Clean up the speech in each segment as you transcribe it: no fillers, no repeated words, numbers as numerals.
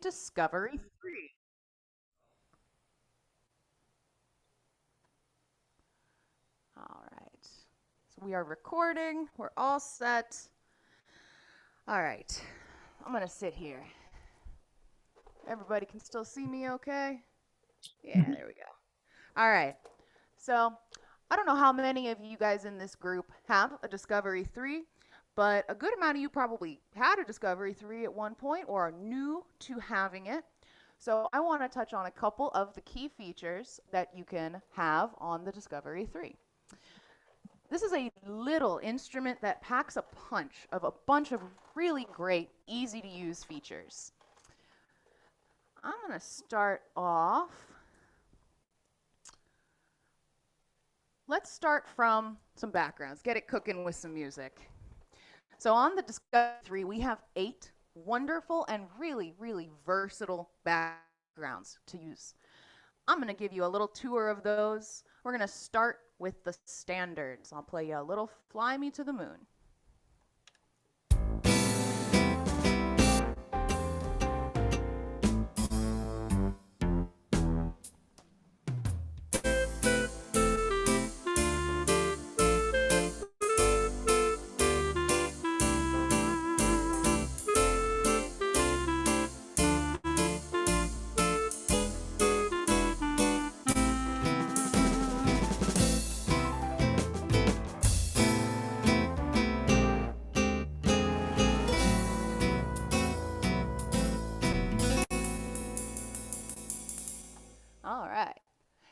Discovery 3. All right. So we are recording. We're all set. All right. I'm going to sit here. Everybody can still see me okay? Yeah, there we go. All right. So I don't know how many of you guys in this group have a Discovery 3, but a good amount of you probably had a Discovery 3 at one point or are new to having it. So I want to touch on a couple of the key features that you can have on the Discovery 3. This is a little instrument that packs a punch of a bunch of really great, easy to use features. I'm going to start off. Let's start from some backgrounds, get it cooking with some music. So on the Discovery 3, we have 8 wonderful and really, really versatile backgrounds to use. I'm going to give you a little tour of those. We're going to start with the standards. I'll play you a little Fly Me to the Moon. All right.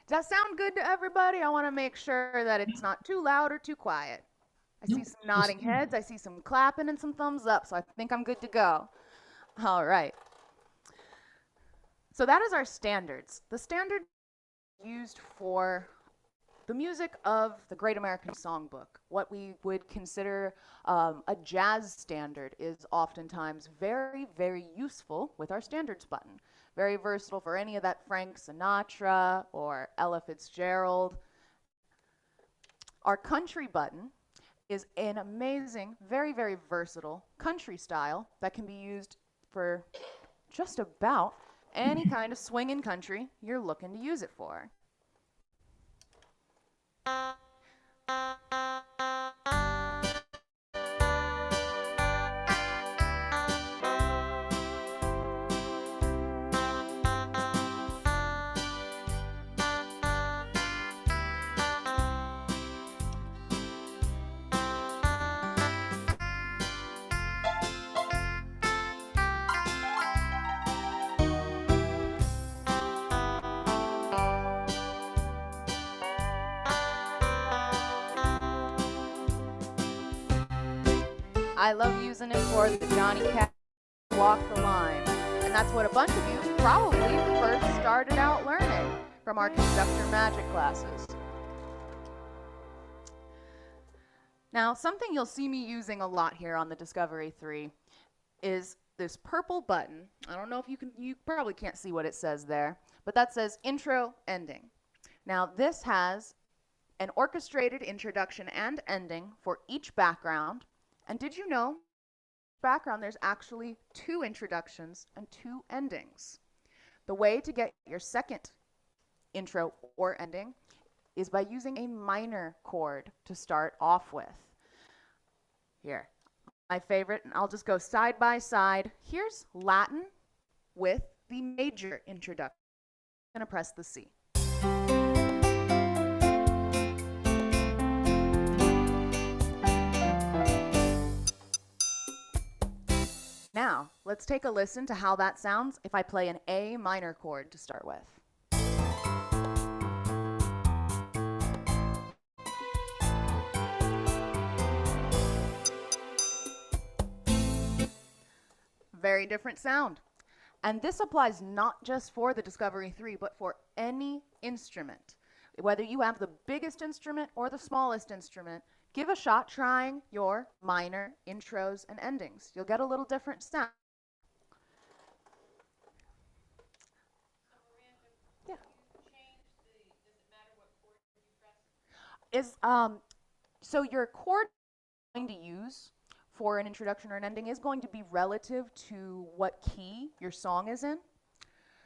Does that sound good to everybody? I want to make sure that it's not too loud or too quiet. I see some nodding heads. I see some clapping and some thumbs up, so I think I'm good to go. All right. So that is our standards. The standard used for the music of the Great American Songbook. What we would consider a jazz standard is oftentimes very, very useful with our standards button. Very versatile for any of that Frank Sinatra or Ella Fitzgerald. Our country button is an amazing, very, very versatile country style that can be used for just about any kind of swinging country you're looking to use it for. I love using it for the Johnny Cash Walk the Line. And that's what a bunch of you probably first started out learning from our conductor magic classes. Now, something you'll see me using a lot here on the Discovery 3 is this purple button. I don't know if you probably can't see what it says there, but that says intro, ending. Now, this has an orchestrated introduction and ending for each background. And did you know, background, there's actually 2 introductions and 2 endings. The way to get your second intro or ending is by using a minor chord to start off with. Here, my favorite, and I'll just go side by side. Here's Latin with the major introduction. I'm going to press the C. Now, let's take a listen to how that sounds if I play an A minor chord to start with. Very different sound. And this applies not just for the Discovery 3, but for any instrument. Whether you have the biggest instrument or the smallest instrument, give a shot trying your minor intros and endings. You'll get a little different sound. Yeah. So your chord you're going to use for an introduction or an ending is going to be relative to what key your song is in.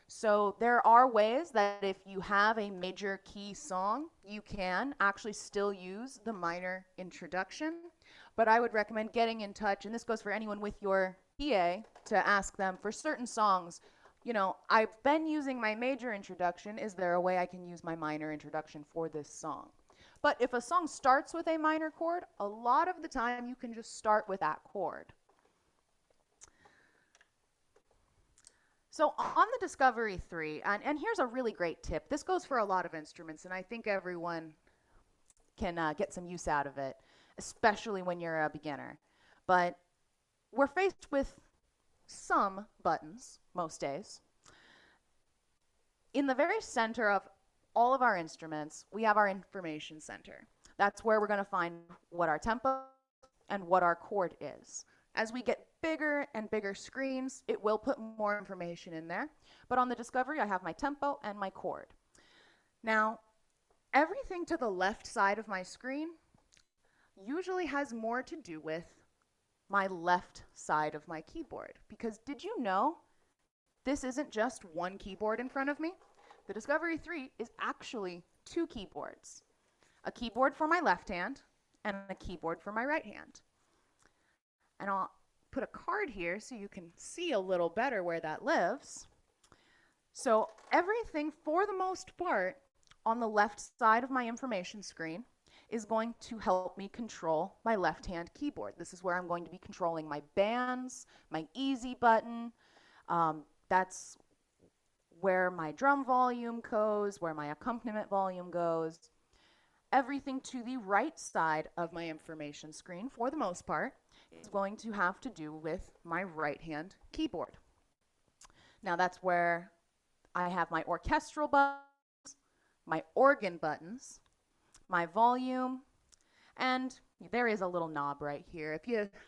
So there are ways that if you have a major key song, you can actually still use the minor introduction. But I would recommend getting in touch, and this goes for anyone with your PA, to ask them for certain songs, you know, I've been using my major introduction. Is there a way I can use my minor introduction for this song? But if a song starts with a minor chord, a lot of the time you can just start with that chord. So on the Discovery 3, and here's a really great tip. This goes for a lot of instruments, and I think everyone can get some use out of it, especially when you're a beginner. But we're faced with some buttons most days. In the very center of all of our instruments, we have our information center. That's where we're going to find what our tempo and what our chord is. As we get bigger and bigger screens, it will put more information in there. But on the Discovery, I have my tempo and my chord. Now, everything to the left side of my screen usually has more to do with my left side of my keyboard. Because did you know this isn't just one keyboard in front of me? The Discovery 3 is actually two keyboards. A keyboard for my left hand and a keyboard for my right hand. And I'll put a card here so you can see a little better where that lives. So everything, for the most part, on the left side of my information screen is going to help me control my left-hand keyboard. This is where I'm going to be controlling my bands, my easy button. That's where my drum volume goes, where my accompaniment volume goes. Everything to the right side of my information screen, for the most part, is going to have to do with my right-hand keyboard. Now that's where I have my orchestral buttons, my organ buttons, my volume, and there is a little knob right here.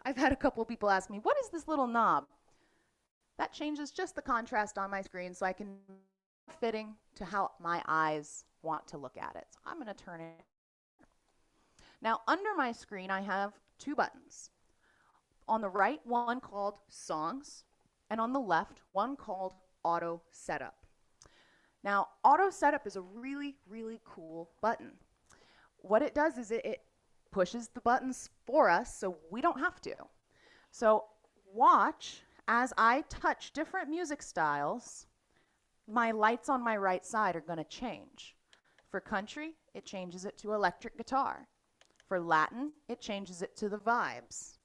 I've had a couple of people ask me, what is this little knob? That changes just the contrast on my screen so I can fitting to how my eyes want to look at it. So I'm going to turn it. Now under my screen I have two buttons. On the right, one called Songs, and on the left, one called Auto Setup. Now, Auto Setup is a really, really cool button. What it does is it pushes the buttons for us so we don't have to. So watch as I touch different music styles, my lights on my right side are going to change. For country, it changes it to electric guitar. For Latin, it changes it to the vibes.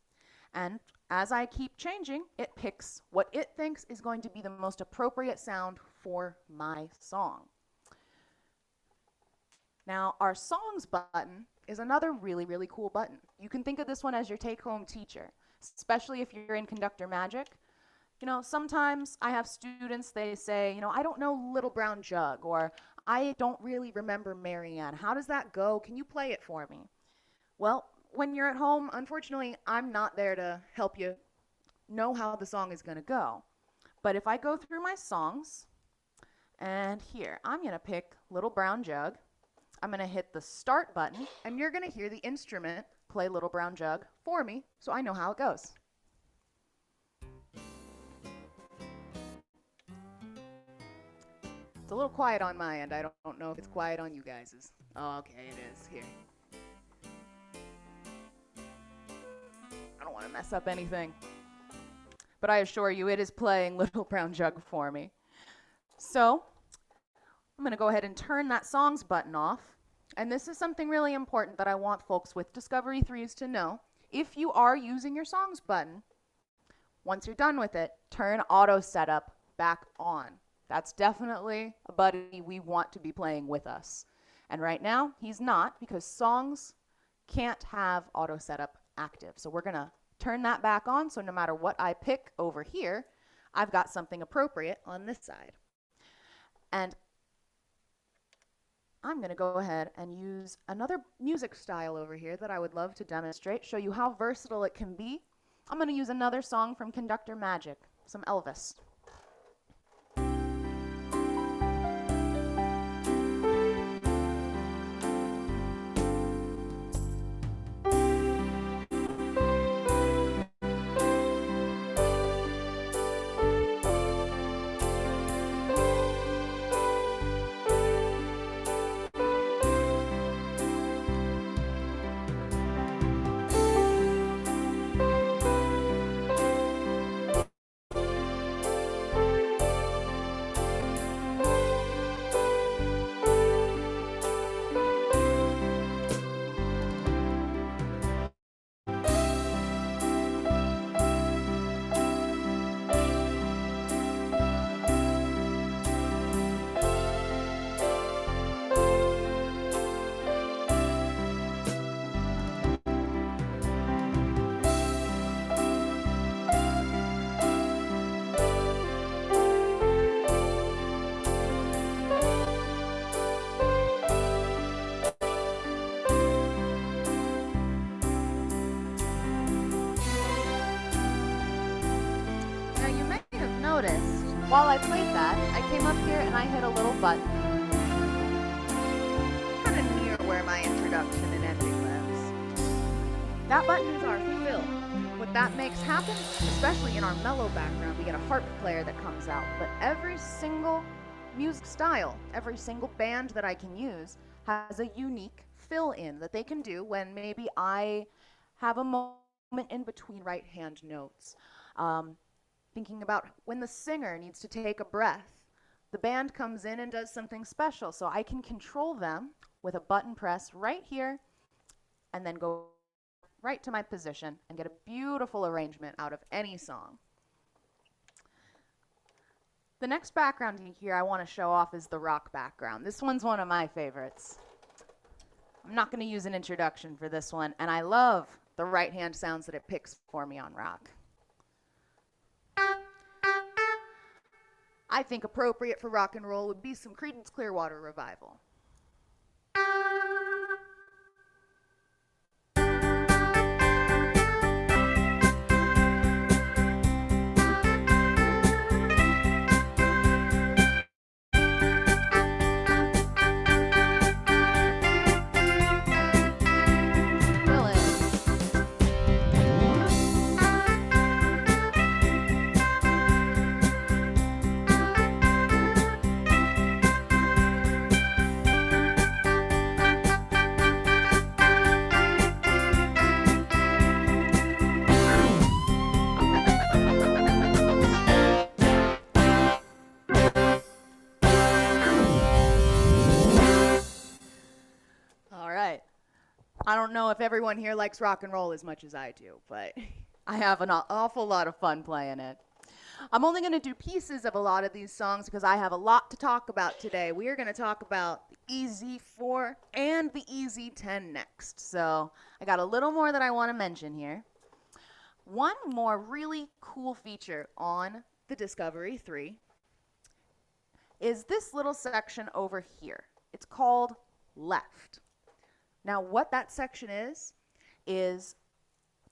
And as I keep changing, it picks what it thinks is going to be the most appropriate sound for my song. Now, our Songs button is another really, really cool button. You can think of this one as your take-home teacher, especially if you're in Conductor Magic. You know, sometimes I have students, they say, you know, I don't know Little Brown Jug, or I don't really remember Marianne. How does that go? Can you play it for me? Well, when you're at home, unfortunately, I'm not there to help you know how the song is going to go. But if I go through my songs, and here, I'm going to pick Little Brown Jug. I'm going to hit the start button, and you're going to hear the instrument play Little Brown Jug for me, so I know how it goes. It's a little quiet on my end. I don't know if it's quiet on you guys'. Oh, okay, it is. Here. I don't want to mess up anything. But I assure you, it is playing Little Brown Jug for me. So I'm going to go ahead and turn that Songs button off. And this is something really important that I want folks with Discovery 3s to know. If you are using your Songs button, once you're done with it, turn Auto Setup back on. That's definitely a buddy we want to be playing with us. And right now, he's not, because Songs can't have Auto Setup active. So we're going to turn that back on, so no matter what I pick over here, I've got something appropriate on this side. And I'm going to go ahead and use another music style over here that I would love to demonstrate, show you how versatile it can be. I'm going to use another song from Conductor Magic, some Elvis. while I played that, I came up here and I hit a little button kind of near where my introduction and ending lives. That button is our fill. What that makes happen, especially in our mellow background, we get a harp player that comes out. But every single music style, every single band that I can use has a unique fill in that they can do when maybe I have a moment in between right hand notes. Thinking about when the singer needs to take a breath, the band comes in and does something special, so I can control them with a button press right here and then go right to my position and get a beautiful arrangement out of any song. The next background here I want to show off is the rock background. This one's one of my favorites. I'm not going to use an introduction for this one, and I love the right hand sounds that it picks for me on rock. I think appropriate for rock and roll would be some Creedence Clearwater Revival. I don't know if everyone here likes rock and roll as much as I do, but I have an awful lot of fun playing it. I'm only going to do pieces of a lot of these songs because I have a lot to talk about today. We are going to talk about the EZ4 and the EZ10 next. So I got a little more that I want to mention here. One more really cool feature on the Discovery 3 is this little section over here. It's called left. Now what that section is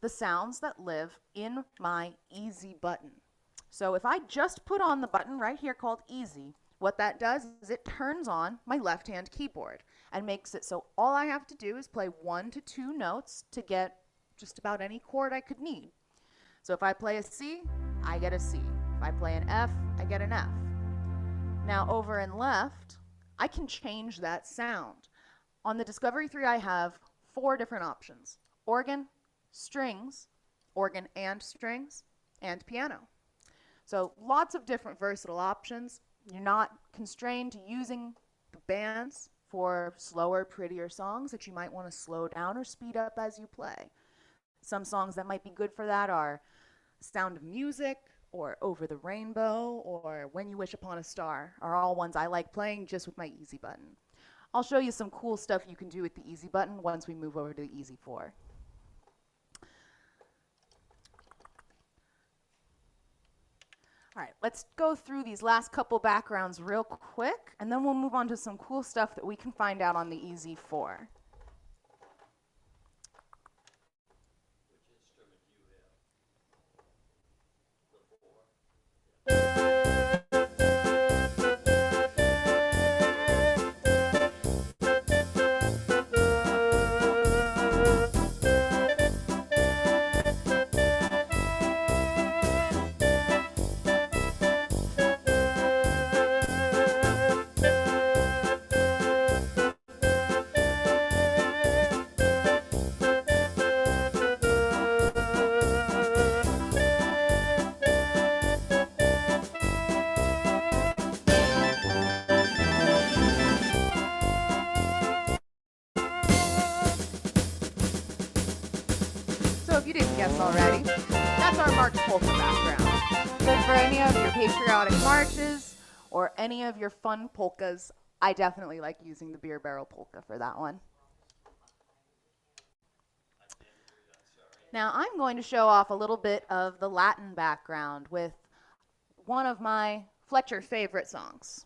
the sounds that live in my easy button. So if I just put on the button right here called easy, what that does is it turns on my left-hand keyboard and makes it so all I have to do is play 1 to 2 notes to get just about any chord I could need. So if I play a C, I get a C. If I play an F, I get an F. Now over in left, I can change that sound. On the Discovery 3, I have 4 different options: organ, strings, organ and strings, and piano. So lots of different versatile options. You're not constrained to using the bands for slower, prettier songs that you might want to slow down or speed up as you play. Some songs that might be good for that are Sound of Music, or Over the Rainbow, or When You Wish Upon a Star are all ones I like playing just with my easy button. I'll show you some cool stuff you can do with the easy button once we move over to the EZ4. All right, let's go through these last couple backgrounds real quick, and then we'll move on to some cool stuff that we can find out on the EZ4. If you didn't guess already, that's our march polka background. Good for any of your patriotic marches or any of your fun polkas. I definitely like using the beer barrel polka for that one. Now I'm going to show off a little bit of the Latin background with one of my Fletcher favorite songs.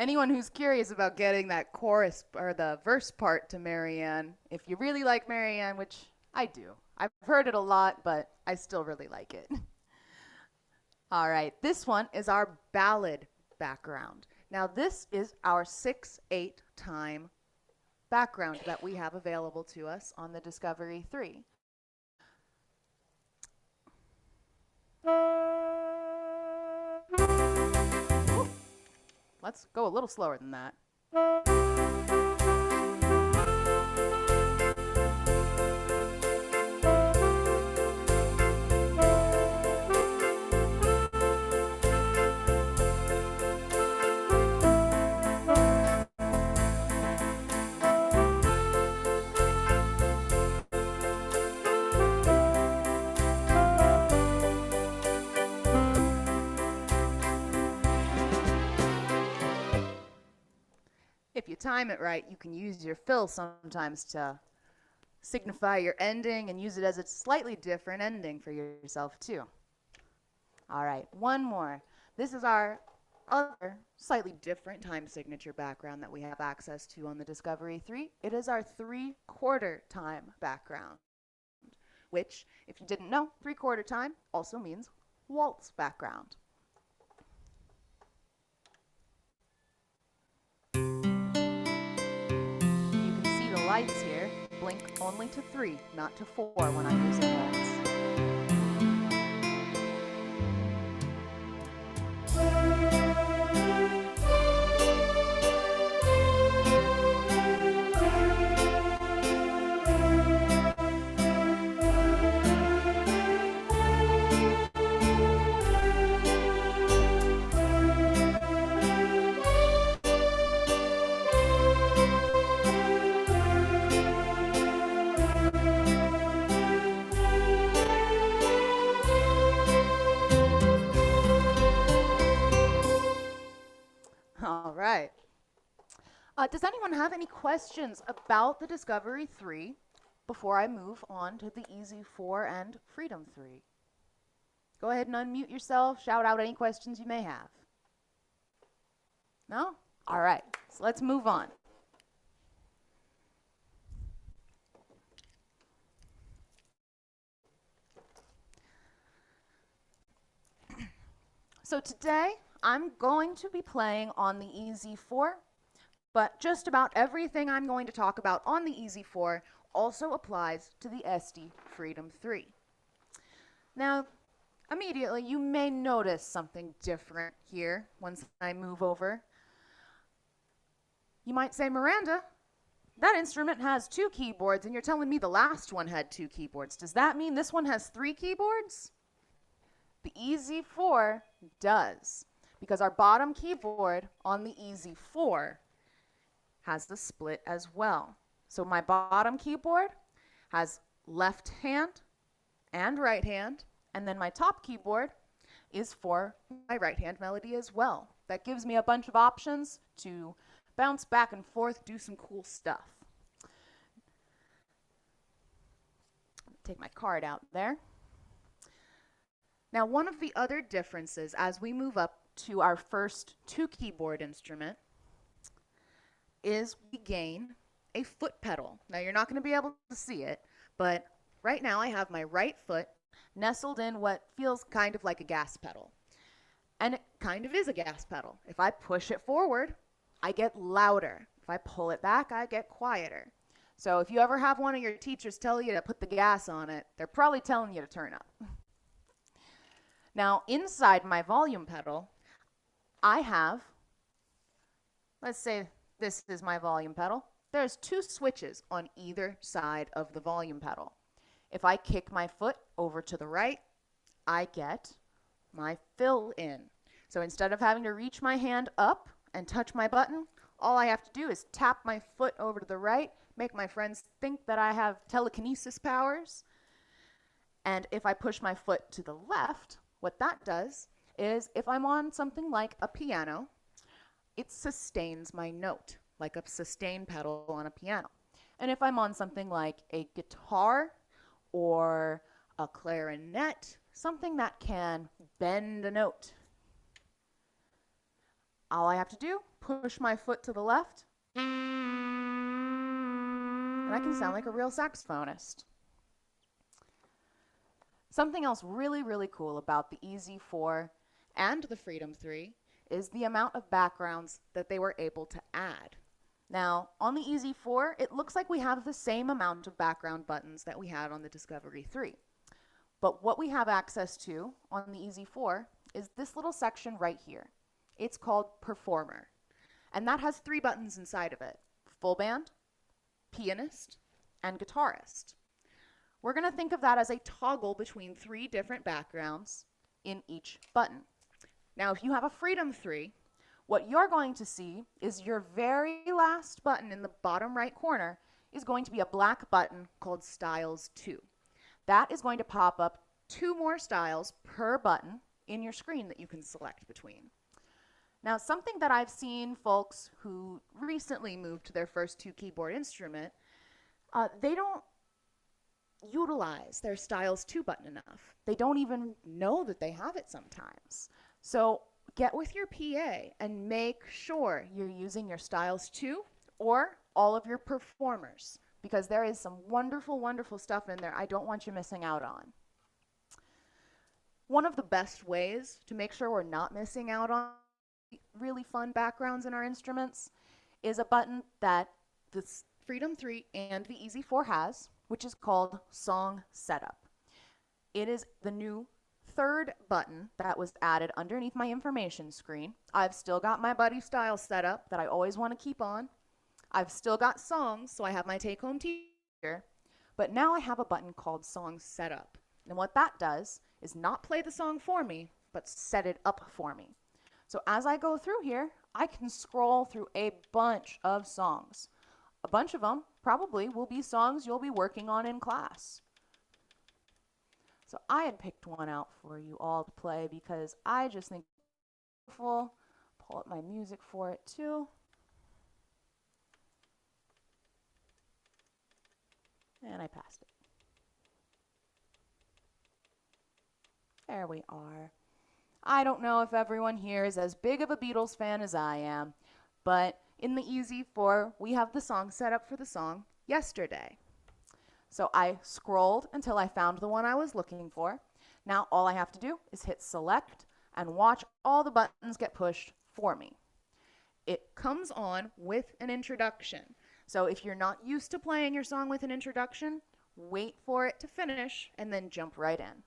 anyone who's curious about getting that chorus or the verse part to Marianne, if you really like Marianne, which I do, I've heard it a lot, but I still really like it. All right, this one is our ballad background. Now this is our 6/8 time background that we have available to us on the Discovery 3. Let's go a little slower than that. If you time it right, you can use your fill sometimes to signify your ending and use it as a slightly different ending for yourself too. All right, one more. This is our other slightly different time signature background that we have access to on the Discovery 3. It is our 3/4 time background, which, if you didn't know, 3/4 time also means waltz background. Lights here blink only to 3, not to 4 when I'm using waltz. All right. Does anyone have any questions about the Discovery 3 before I move on to the Easy 4 and Freedom 3? Go ahead and unmute yourself. Shout out any questions you may have. No? All right. So let's move on. So today, I'm going to be playing on the Easy 4, but just about everything I'm going to talk about on the Easy 4 also applies to the Estey Freedom 3. Now, immediately, you may notice something different here once I move over. You might say, Miranda, that instrument has 2 keyboards, and you're telling me the last one had 2 keyboards. Does that mean this one has 3 keyboards? The Easy 4 does, because our bottom keyboard on the Easy 4 has the split as well. So my bottom keyboard has left hand and right hand, and then my top keyboard is for my right hand melody as well. That gives me a bunch of options to bounce back and forth, do some cool stuff. Take my card out there. Now, one of the other differences as we move up to our first 2 keyboard instrument is we gain a foot pedal. Now, you're not going to be able to see it, but right now I have my right foot nestled in what feels kind of like a gas pedal. And it kind of is a gas pedal. If I push it forward, I get louder. If I pull it back, I get quieter. So if you ever have one of your teachers tell you to put the gas on it, they're probably telling you to turn up. Now, inside my volume pedal, I have, let's say this is my volume pedal. There's 2 switches on either side of the volume pedal. If I kick my foot over to the right, I get my fill in. So instead of having to reach my hand up and touch my button, all I have to do is tap my foot over to the right, make my friends think that I have telekinesis powers. And if I push my foot to the left, what that does is if I'm on something like a piano, it sustains my note, like a sustain pedal on a piano. And if I'm on something like a guitar or a clarinet, something that can bend a note, All I have to do, push my foot to the left, and I can sound like a real saxophonist. Something else really, really cool about the EZ4 and the Freedom 3 is the amount of backgrounds that they were able to add. Now, on the EZ4, it looks like we have the same amount of background buttons that we had on the Discovery 3. But what we have access to on the EZ4 is this little section right here. It's called Performer. And that has 3 buttons inside of it: full band, pianist, and guitarist. We're going to think of that as a toggle between 3 different backgrounds in each button. Now, if you have a Freedom 3, what you're going to see is your very last button in the bottom right corner is going to be a black button called Styles 2. That is going to pop up 2 more styles per button in your screen that you can select between. Now, something that I've seen folks who recently moved to their first 2 keyboard instrument, they don't utilize their Styles 2 button enough. They don't even know that they have it sometimes. So get with your PA and make sure you're using your Styles 2 or all of your performers, because there is some wonderful, wonderful stuff in there I don't want you missing out on. One of the best ways to make sure we're not missing out on really fun backgrounds in our instruments is a button that the Freedom 3 and the EZ4 has, which is called Song Setup. It is the new 3rd button that was added underneath my information screen. I've still got my Buddy Style setup that I always want to keep on. I've still got songs, so I have my take-home teacher, but now I have a button called Song Setup. And what that does is not play the song for me, but set it up for me. So as I go through here, I can scroll through a bunch of songs. A bunch of them probably will be songs you'll be working on in class. So I had picked one out for you all to play because I just think it's beautiful. Pull up my music for it too. And I passed it. There we are. I don't know if everyone here is as big of a Beatles fan as I am, but in the EZ4, we have the song set up for the song Yesterday. So I scrolled until I found the one I was looking for. Now all I have to do is hit select and watch all the buttons get pushed for me. It comes on with an introduction. So if you're not used to playing your song with an introduction, wait for it to finish and then jump right in.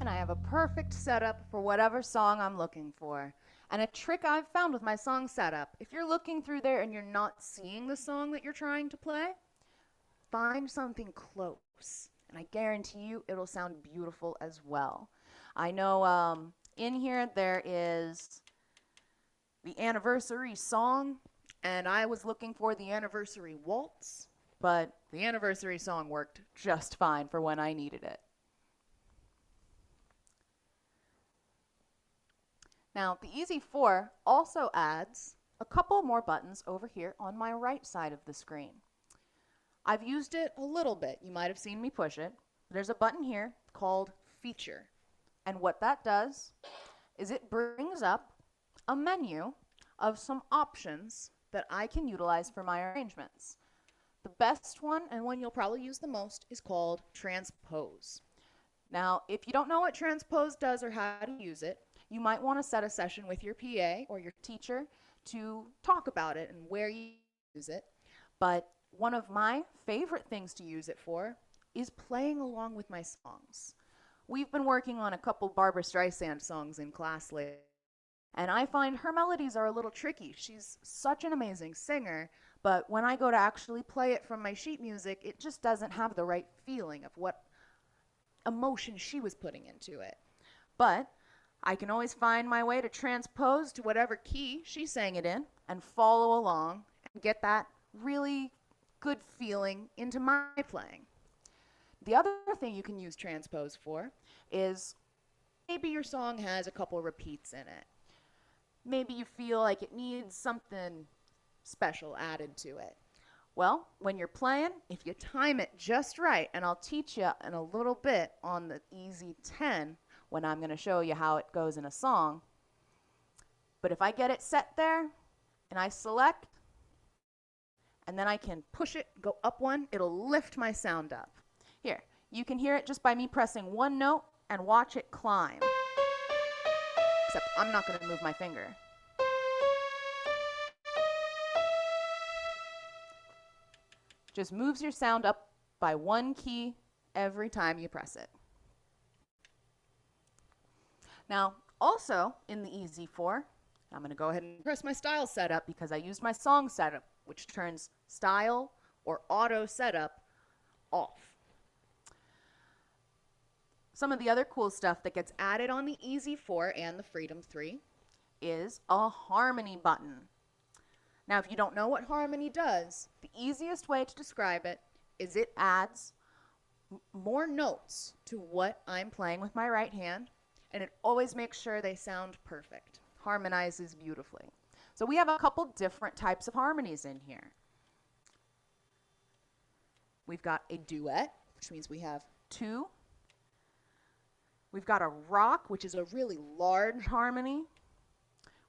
I have a perfect setup for whatever song I'm looking for. And a trick I've found with my song setup, if you're looking through there and you're not seeing the song that you're trying to play, find something close. And I guarantee you it'll sound beautiful as well. I know in here there is the anniversary song, and I was looking for the anniversary waltz, but the anniversary song worked just fine for when I needed it. Now, the EZ4 also adds a couple more buttons over here on my right side of the screen. I've used it a little bit. You might have seen me push it. There's a button here called Feature. And what that does is it brings up a menu of some options that I can utilize for my arrangements. The best one, and one you'll probably use the most, is called Transpose. Now, if you don't know what Transpose does or how to use it, you might want to set a session with your PA or your teacher to talk about it and where you use it. But one of my favorite things to use it for is playing along with my songs. We've been working on a couple Barbra Streisand songs in class lately, and I find her melodies are a little tricky. She's such an amazing singer, but when I go to actually play it from my sheet music, it just doesn't have the right feeling of what emotion she was putting into it. But I can always find my way to transpose to whatever key she sang it in and follow along and get that really good feeling into my playing. The other thing you can use transpose for is maybe your song has a couple repeats in it. Maybe you feel like it needs something special added to it. Well, when you're playing, if you time it just right, and I'll teach you in a little bit on the easy 10 when I'm going to show you how it goes in a song. But if I get it set there and I select, and then I can push it, go up one, it'll lift my sound up. Here, you can hear it just by me pressing one note and watch it climb. Except I'm not going to move my finger. Just moves your sound up by one key every time you press it. Now, also in the EZ4, I'm going to go ahead and press my style setup because I used my song setup, which turns style or auto setup off. Some of the other cool stuff that gets added on the EZ4 and the Freedom 3 is a harmony button. Now, if you don't know what harmony does, the easiest way to describe it is it adds more notes to what I'm playing with my right hand, and it always makes sure they sound perfect. Harmonizes beautifully. So we have a couple different types of harmonies in here. We've got a duet, which means we have two. We've got a rock, which is a really large harmony.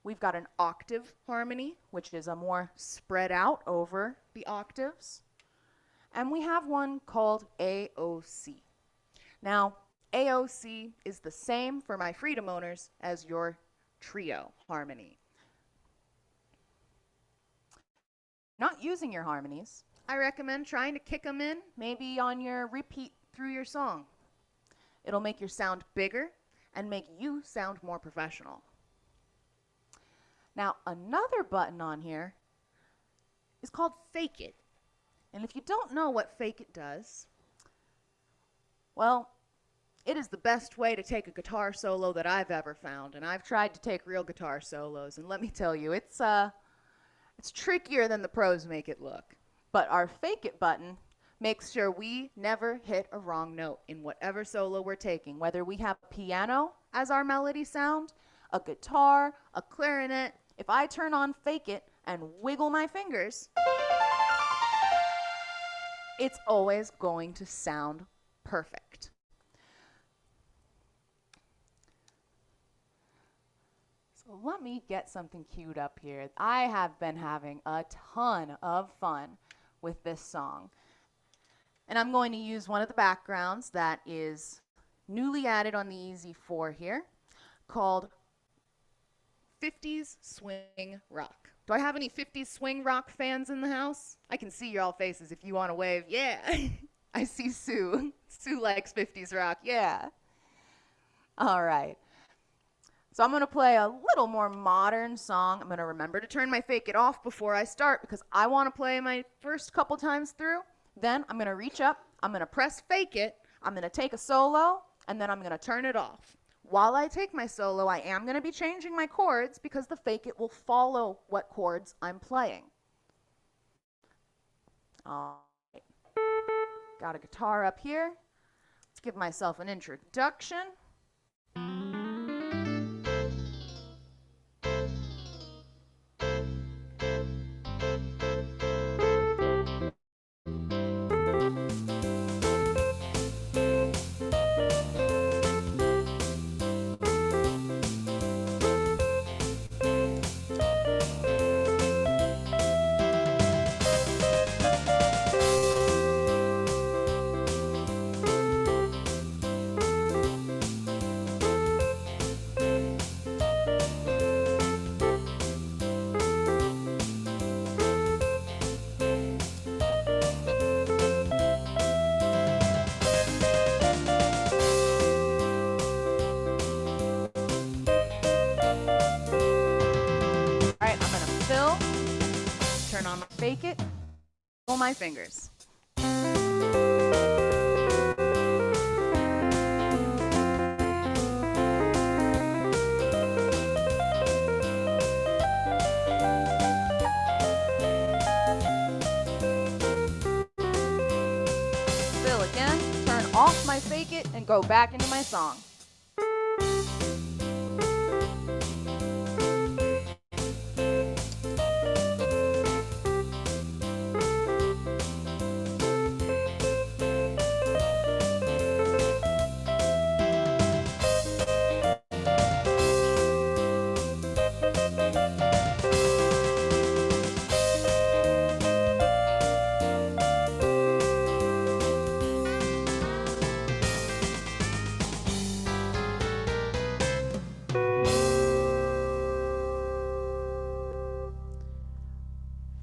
We've got an octave harmony, which is a more spread out over the octaves. And we have one called AOC. Now, AOC is the same for my freedom owners as your trio harmony. Not using your harmonies, I recommend trying to kick them in, maybe on your repeat through your song. It'll make your sound bigger and make you sound more professional. Now, another button on here is called Fake It. And if you don't know what Fake It does, well, it is the best way to take a guitar solo that I've ever found. And I've tried to take real guitar solos, and let me tell you, it's trickier than the pros make it look. But our Fake It button makes sure we never hit a wrong note in whatever solo we're taking, whether we have a piano as our melody sound, a guitar, a clarinet. If I turn on Fake It and wiggle my fingers, it's always going to sound perfect. So let me get something queued up here. I have been having a ton of fun with this song. And I'm going to use one of the backgrounds that is newly added on the EZ4 here, called 50s Swing Rock. Do I have any 50s swing rock fans in the house? I can see your all faces if you want to wave. Yeah. I see Sue. Sue likes 50s rock. Yeah. All right. So I'm going to play a little more modern song. I'm going to remember to turn my Fake It off before I start because I want to play my first couple times through. Then I'm going to reach up, I'm going to press Fake It, I'm going to take a solo, and then I'm going to turn it off. While I take my solo, I am going to be changing my chords because the Fake It will follow what chords I'm playing. All right. Got a guitar up here. Let's give myself an introduction. fake it, pull my fingers. Fill again, turn off my fake it, and go back into my song.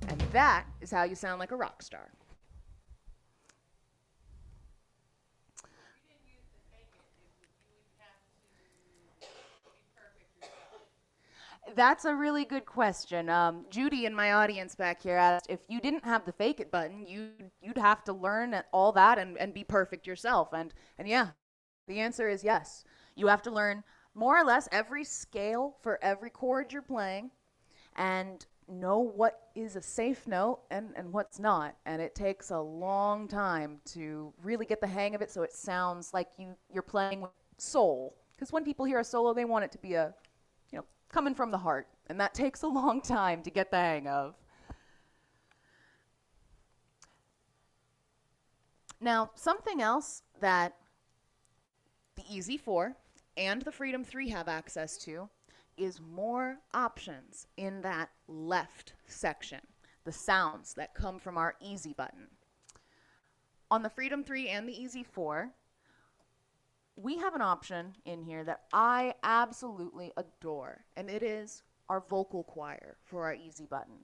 And that is how you sound like a rock star. That's a really good question. Judy in my audience back here asked if you didn't have the fake it button, you'd have to learn all that and be perfect yourself. And yeah, the answer is yes. You have to learn more or less every scale for every chord you're playing and know what is a safe note and what's not. And it takes a long time to really get the hang of it so it sounds like you're playing with soul. Because when people hear a solo, they want it to be coming from the heart, and that takes a long time to get the hang of. Now, something else that the Easy 4 and the Freedom 3 have access to is more options in that left section, the sounds that come from our Easy button. On the Freedom 3 and the Easy 4, we have an option in here that I absolutely adore, and it is our vocal choir for our Easy button.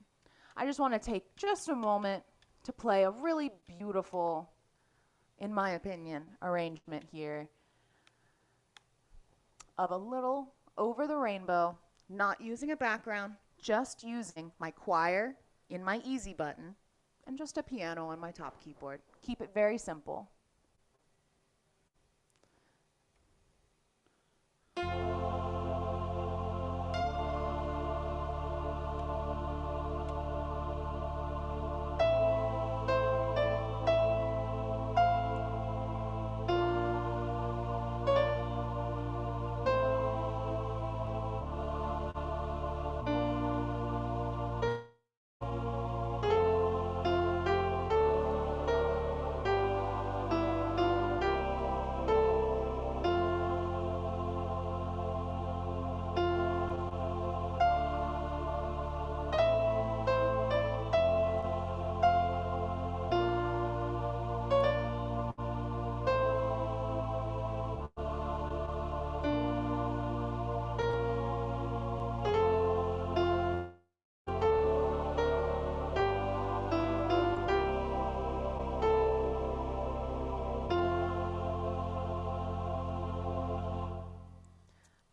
I just want to take just a moment to play a really beautiful, in my opinion, arrangement here of a little Over the Rainbow, not using a background, just using my choir in my Easy button and just a piano on my top keyboard. Keep it very simple.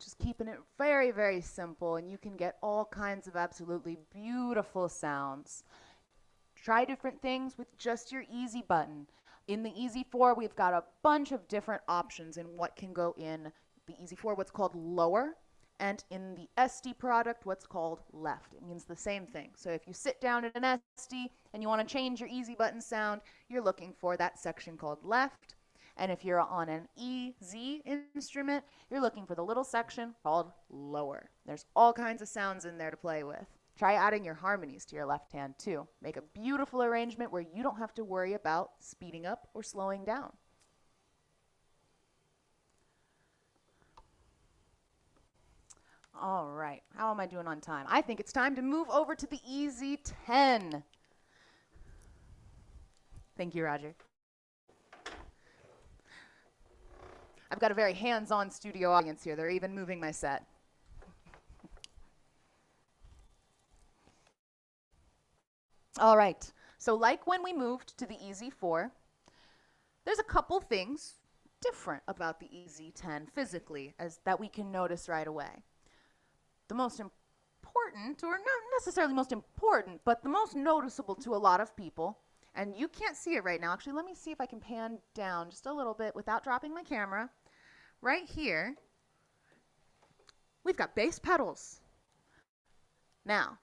Just keeping it very, very simple, and you can get all kinds of absolutely beautiful sounds. Try different things with just your Easy button. In the Easy 4, we've got a bunch of different options in what can go in the Easy 4, what's called lower, and in the Estey product, what's called left. It means the same thing. So if you sit down at an Estey and you want to change your Easy button sound, you're looking for that section called left. And if you're on an EZ instrument, you're looking for the little section called lower. There's all kinds of sounds in there to play with. Try adding your harmonies to your left hand too. Make a beautiful arrangement where you don't have to worry about speeding up or slowing down. All right, how am I doing on time? I think it's time to move over to the Easy 10. Thank you, Roger. I've got a very hands-on studio audience here. They're even moving my set. All right, so like when we moved to the Easy 4, there's a couple things different about the Easy 10 physically that we can notice right away. The most important important, or not necessarily most important, but the most noticeable to a lot of people, and you can't see it right now. Actually, let me see if I can pan down just a little bit without dropping my camera. Right here, we've got bass pedals. Now,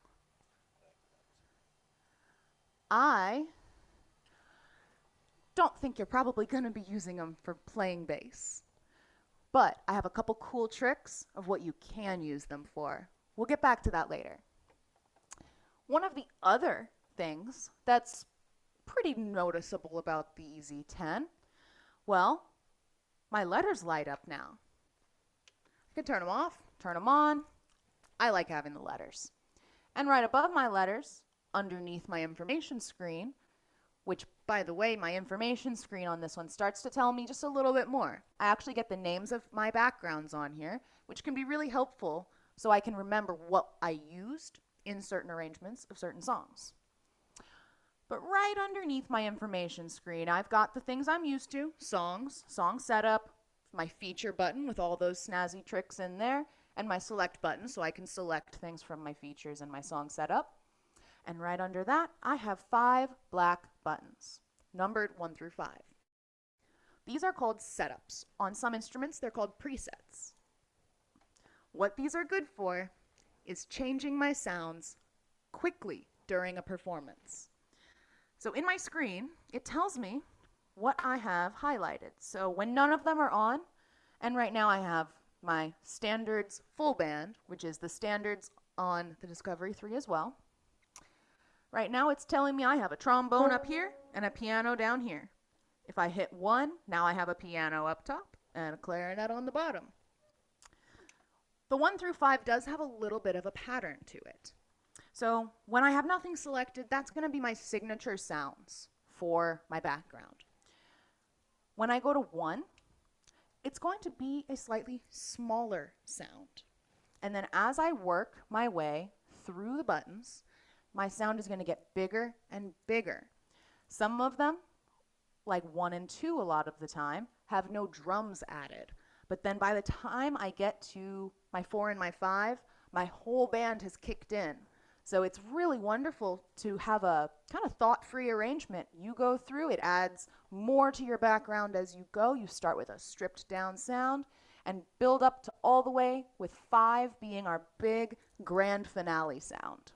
I don't think you're probably going to be using them for playing bass, but I have a couple cool tricks of what you can use them for. We'll get back to that later. One of the other things that's pretty noticeable about the EZ10, well, my letters light up now. I can turn them off, turn them on. I like having the letters. And right above my letters, underneath my information screen, which, by the way, my information screen on this one starts to tell me just a little bit more. I actually get the names of my backgrounds on here, which can be really helpful so I can remember what I used in certain arrangements of certain songs. But right underneath my information screen, I've got the things I'm used to: songs, song setup, my feature button with all those snazzy tricks in there, and my select button so I can select things from my features and my song setup. And right under that, I have 5 black buttons, numbered 1 through 5. These are called setups. On some instruments, they're called presets. What these are good for is changing my sounds quickly during a performance. So in my screen, it tells me what I have highlighted. So when none of them are on, and right now I have my standards full band, which is the standards on the Discovery 3 as well. Right now it's telling me I have a trombone up here and a piano down here. If I hit 1, now I have a piano up top and a clarinet on the bottom. The 1 through 5 does have a little bit of a pattern to it. So when I have nothing selected, that's going to be my signature sounds for my background. When I go to 1, it's going to be a slightly smaller sound. And then as I work my way through the buttons, my sound is going to get bigger and bigger. Some of them, like 1 and 2 a lot of the time, have no drums added. But then by the time I get to my 4 and my 5, my whole band has kicked in. So it's really wonderful to have a kind of thought-free arrangement. You go through, it adds more to your background as you go. You start with a stripped down sound and build up to all the way with 5 being our big grand finale sound.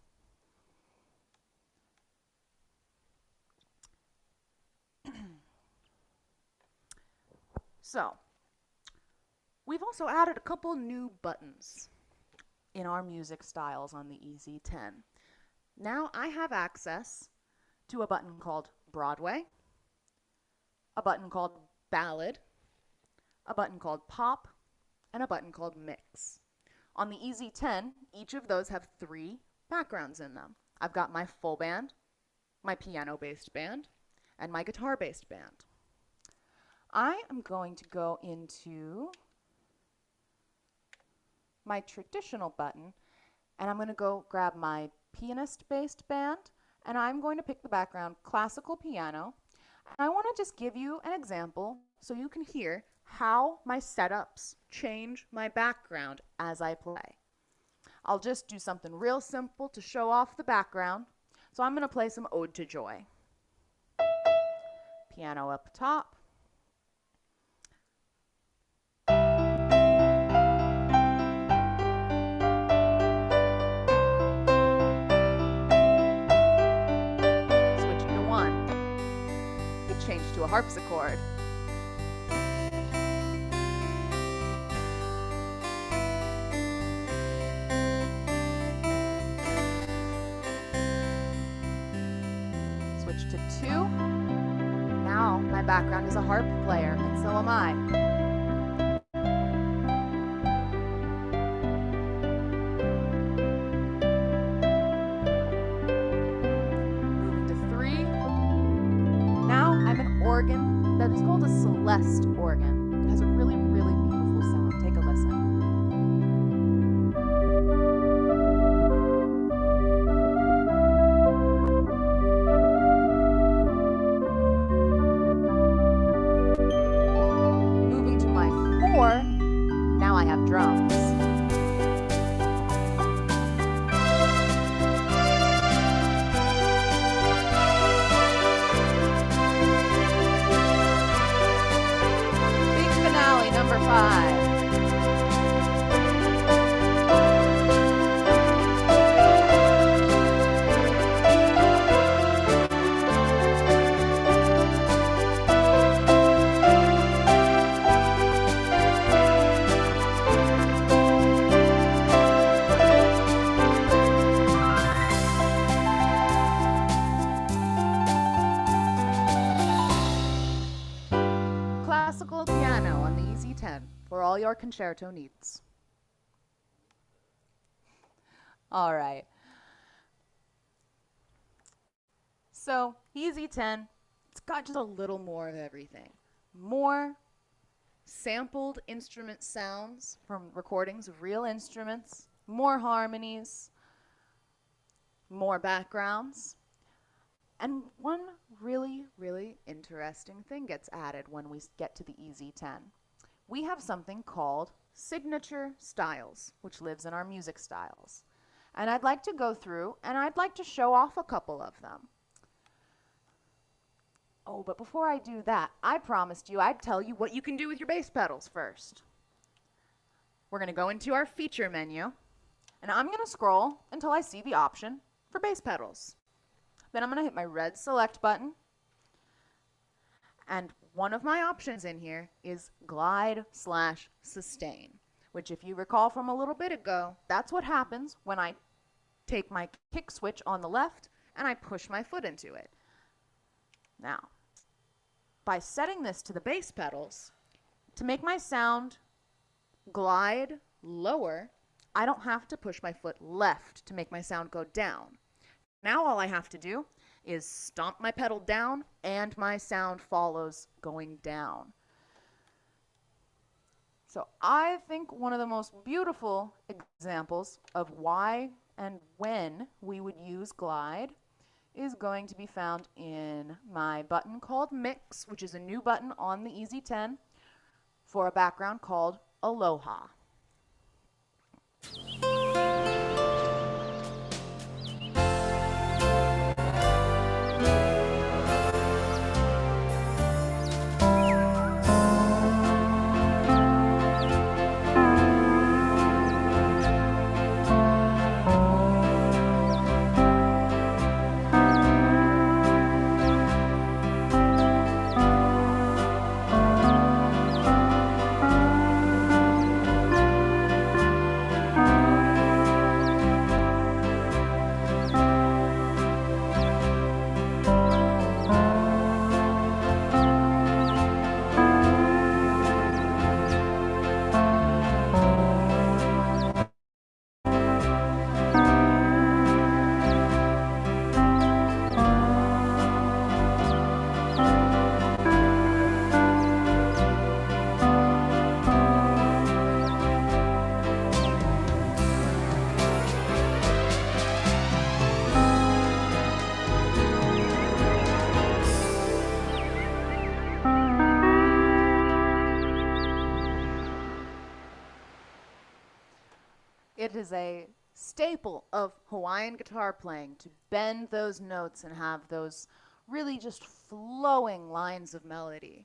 So, we've also added a couple new buttons in our music styles on the EZ10. Now I have access to a button called Broadway, a button called Ballad, a button called Pop, and a button called Mix. On the EZ10, each of those have 3 backgrounds in them. I've got my full band, my piano-based band, and my guitar-based band. I am going to go into my traditional button, and I'm going to go grab my pianist-based band, and I'm going to pick the background classical piano. And I want to just give you an example so you can hear how my setups change my background as I play. I'll just do something real simple to show off the background. So I'm going to play some Ode to Joy. Piano up top. Change to a harpsichord. Switch to 2. Now my background is a harp player, and so am I. Organ that is called a Celeste organ. It has a really, really beautiful sound. Take a listen. Moving to my 4, now I have drums. your concerto needs. All right. So, Easy 10, it's got just a little more of everything. More sampled instrument sounds from recordings of real instruments, more harmonies, more backgrounds. And one really, really interesting thing gets added when we get to the Easy 10. We have something called signature styles, which lives in our music styles. And I'd like to go through and I'd like to show off a couple of them. Oh, but before I do that, I promised you I'd tell you what you can do with your bass pedals first. We're going to go into our feature menu, and I'm going to scroll until I see the option for bass pedals. Then I'm going to hit my red select button, and one of my options in here is glide/sustain, which if you recall from a little bit ago, that's what happens when I take my kick switch on the left and I push my foot into it. Now, by setting this to the bass pedals, to make my sound glide lower, I don't have to push my foot left to make my sound go down. Now all I have to do is stomp my pedal down and my sound follows going down. So I think one of the most beautiful examples of why and when we would use glide is going to be found in my button called Mix, which is a new button on the Easy 10 for a background called Aloha. It is a staple of Hawaiian guitar playing to bend those notes and have those really just flowing lines of melody.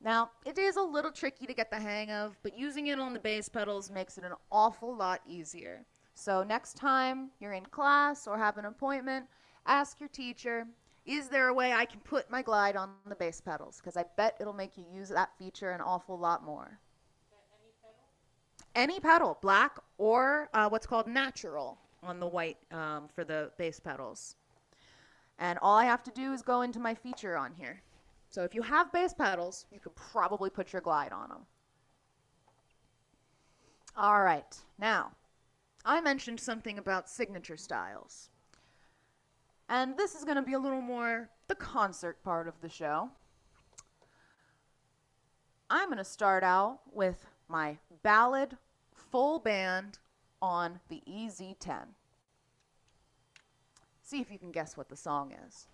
Now, it is a little tricky to get the hang of, but using it on the bass pedals makes it an awful lot easier. So next time you're in class or have an appointment, ask your teacher, is there a way I can put my glide on the bass pedals? Because I bet it'll make you use that feature an awful lot more. Any pedal, black or what's called natural on the white for the bass pedals. And all I have to do is go into my feature on here. So if you have bass pedals, you could probably put your glide on them. All right, now, I mentioned something about signature styles. And this is going to be a little more the concert part of the show. I'm going to start out with my ballad full band on the EZ10. See if you can guess what the song is.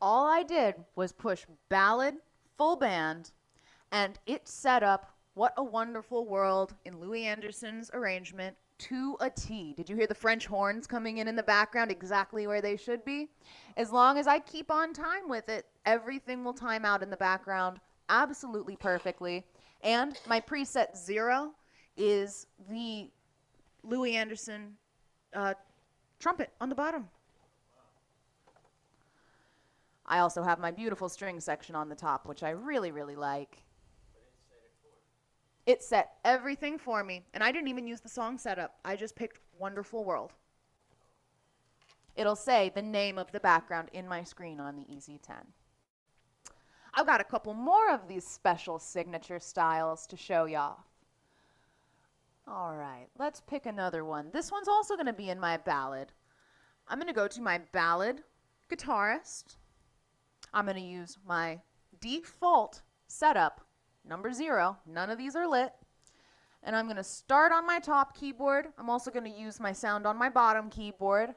all I did was push ballad, full band, and it set up What a Wonderful World in Louis Anderson's arrangement to a T. Did you hear the French horns coming in the background exactly where they should be? As long as I keep on time with it, everything will time out in the background absolutely perfectly. And my preset 0 is the Louis Anderson trumpet on the bottom. I also have my beautiful string section on the top, which I really, really like. It set everything for me, and I didn't even use the song setup. I just picked Wonderful World. It'll say the name of the background in my screen on the EZ10. I've got a couple more of these special signature styles to show y'all. All right, let's pick another one. This one's also going to be in my ballad. I'm going to go to my ballad guitarist. I'm going to use my default setup, number 0. None of these are lit. And I'm going to start on my top keyboard. I'm also going to use my sound on my bottom keyboard.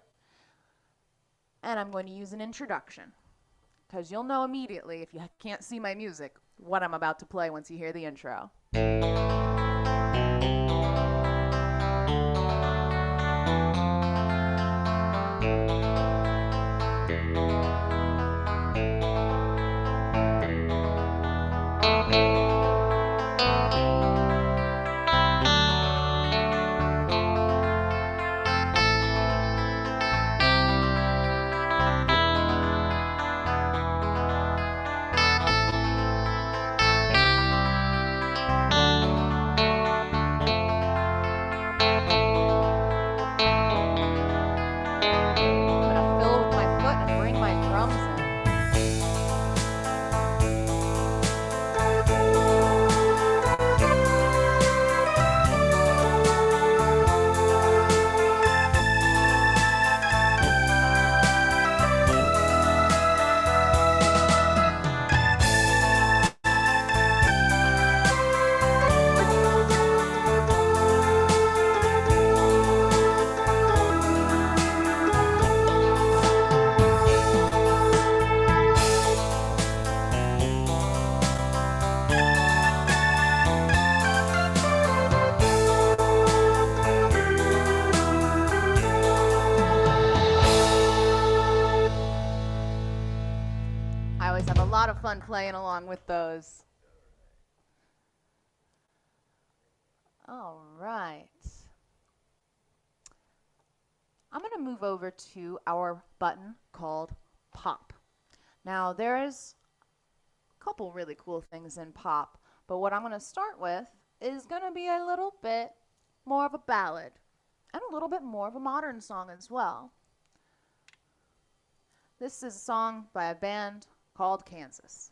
And I'm going to use an introduction, because you'll know immediately, if you can't see my music, what I'm about to play once you hear the intro. Fun playing along with those. All right. I'm going to move over to our button called Pop. Now, there's a couple really cool things in Pop, but what I'm going to start with is going to be a little bit more of a ballad and a little bit more of a modern song as well. This is a song by a band called Kansas.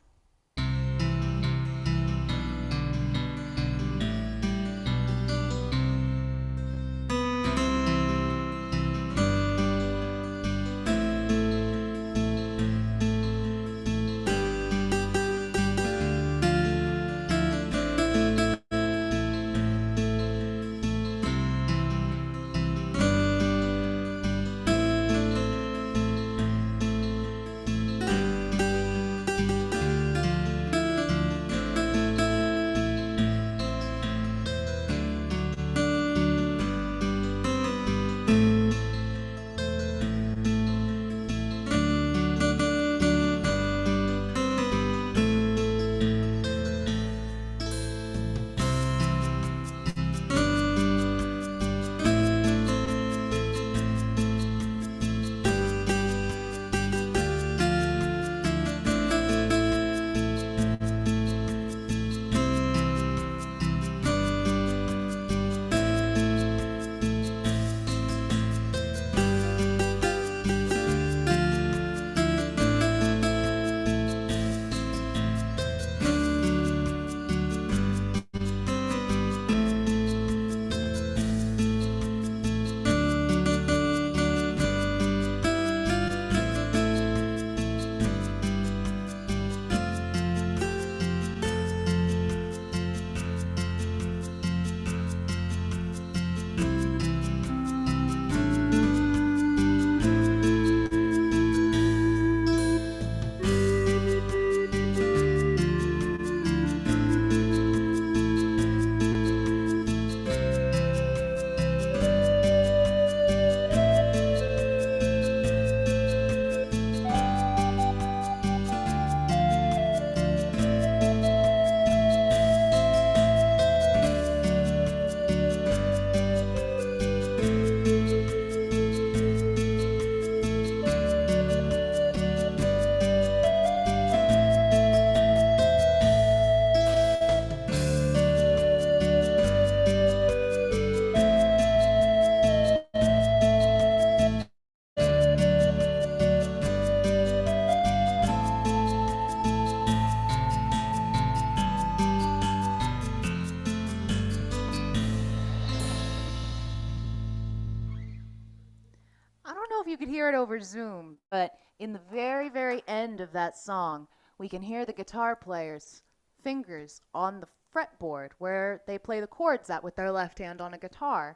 if you could hear it over Zoom, but in the very, very end of that song, we can hear the guitar player's fingers on the fretboard where they play the chords at with their left hand on a guitar.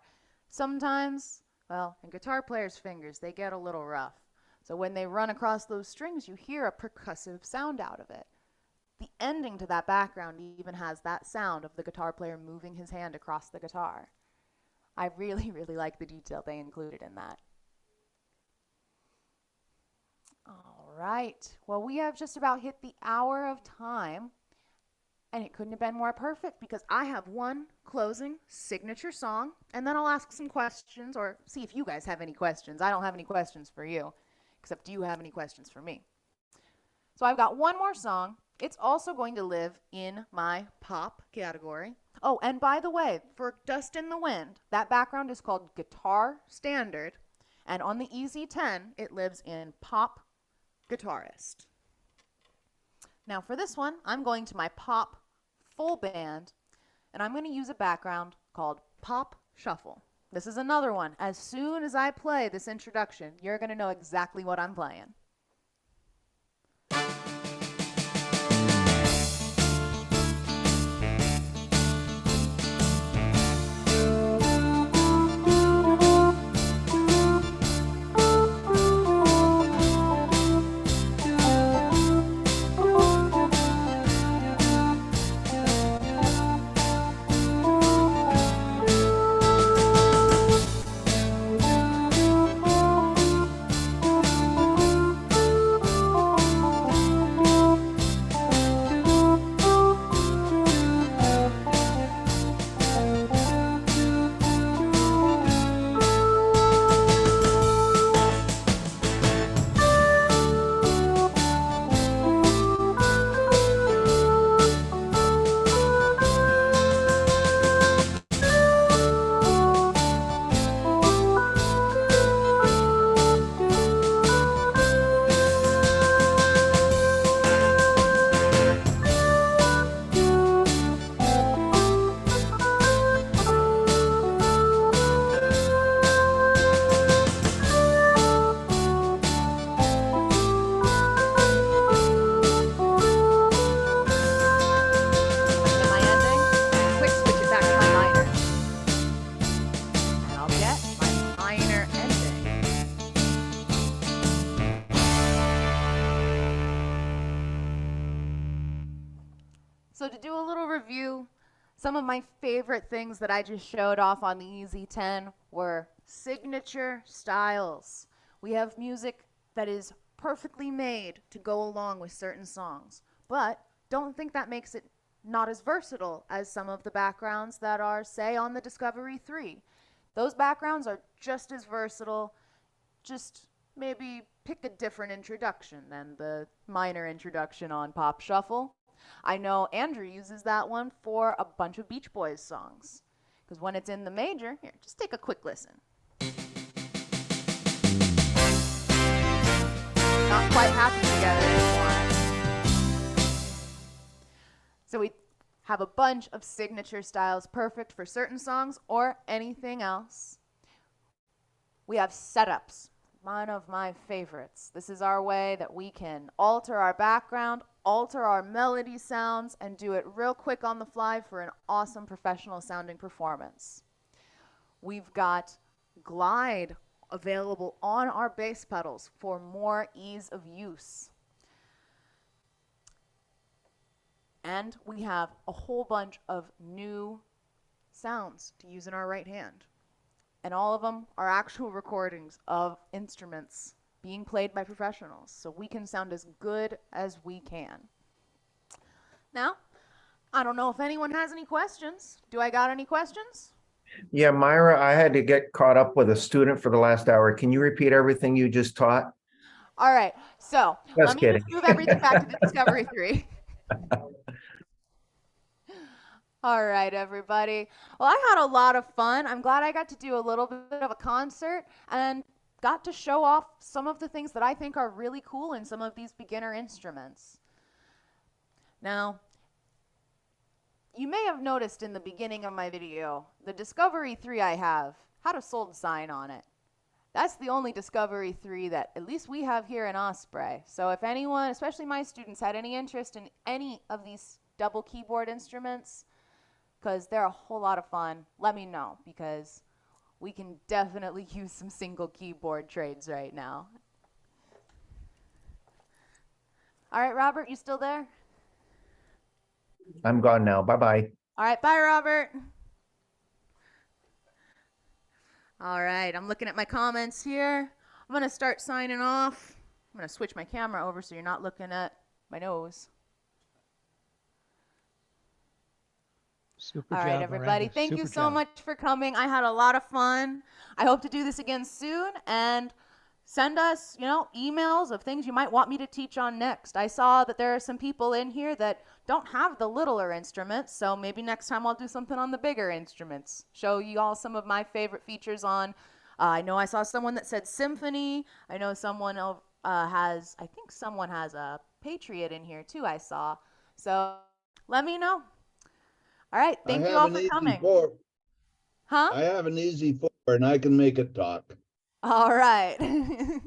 Sometimes, well, in guitar players' fingers, they get a little rough. So when they run across those strings, you hear a percussive sound out of it. The ending to that background even has that sound of the guitar player moving his hand across the guitar. I really, really like the detail they included in that. All right. Well, we have just about hit the hour of time, and it couldn't have been more perfect because I have one closing signature song, and then I'll ask some questions or see if you guys have any questions. I don't have any questions for you, except do you have any questions for me? So I've got one more song. It's also going to live in my pop category. Oh, and by the way, for Dust in the Wind, that background is called Guitar Standard, and on the EZ10, it lives in Pop Guitarist. Now for this one, I'm going to my pop full band, and I'm going to use a background called Pop Shuffle. This is another one. As soon as I play this introduction, you're going to know exactly what I'm playing. So to do a little review, some of my favorite things that I just showed off on the EZ10 were signature styles. We have music that is perfectly made to go along with certain songs, but don't think that makes it not as versatile as some of the backgrounds that are, say, on the Discovery 3. Those backgrounds are just as versatile, just maybe pick a different introduction than the minor introduction on Pop Shuffle. I know Andrew uses that one for a bunch of Beach Boys songs, because when it's in the major, here, just take a quick listen. Not quite happy together anymore. So we have a bunch of signature styles perfect for certain songs or anything else. We have setups, one of my favorites. This is our way that we can alter our background, alter our melody sounds, and do it real quick on the fly for an awesome professional sounding performance. We've got glide available on our bass pedals for more ease of use. And we have a whole bunch of new sounds to use in our right hand. And all of them are actual recordings of instruments being played by professionals, so we can sound as good as we can. Now, I don't know if anyone has any questions. Do I got any questions? Yeah, Myra, I had to get caught up with a student for the last hour. Can you repeat everything you just taught? All right, so Just let me kidding. just move everything back to the Discovery 3. All right, everybody. Well, I had a lot of fun. I'm glad I got to do a little bit of a concert and got to show off some of the things that I think are really cool in some of these beginner instruments. Now, you may have noticed in the beginning of my video, the Discovery 3 I have had a sold sign on it. That's the only Discovery 3 that at least we have here in Osprey. So if anyone, especially my students, had any interest in any of these double keyboard instruments, because they're a whole lot of fun, let me know, because we can definitely use some single keyboard trades right now. All right, Robert, you still there? I'm gone now. Bye-bye. All right, bye, Robert. All right, I'm looking at my comments here. I'm going to start signing off. I'm going to switch my camera over so you're not looking at my nose. Super All job, right, everybody. Miranda. Thank you Super so job. much for coming. I had a lot of fun. I hope to do this again soon, and send us, emails of things you might want me to teach on next. I saw that there are some people in here that don't have the littler instruments, so maybe next time I'll do something on the bigger instruments. Show you all some of my favorite features on, I know I saw someone that said symphony. I know someone I think someone has a Patriot in here too, I saw. So let me know. All right, thank you all for coming. Huh? I have an easy 4 and I can make it talk. All right. All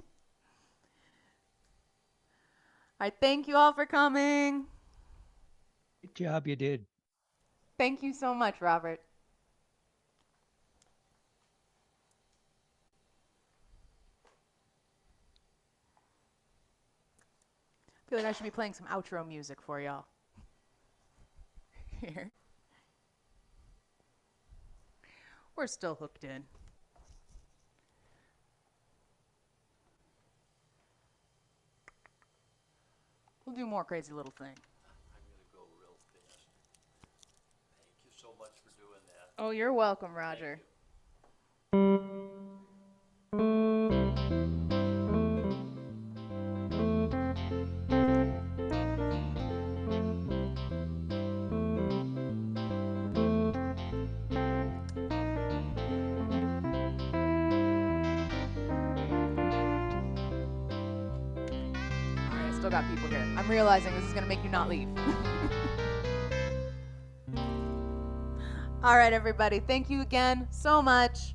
right, thank you all for coming. Good job, you did. Thank you so much, Robert. I feel like I should be playing some outro music for y'all. Here. We're still hooked in. We'll do more crazy little thing. I'm gonna go real fast. Thank you so much for doing that. Oh, you're welcome, Roger. Alright, I still got people here. I'm realizing this is gonna make you not leave. All right, everybody. Thank you again so much.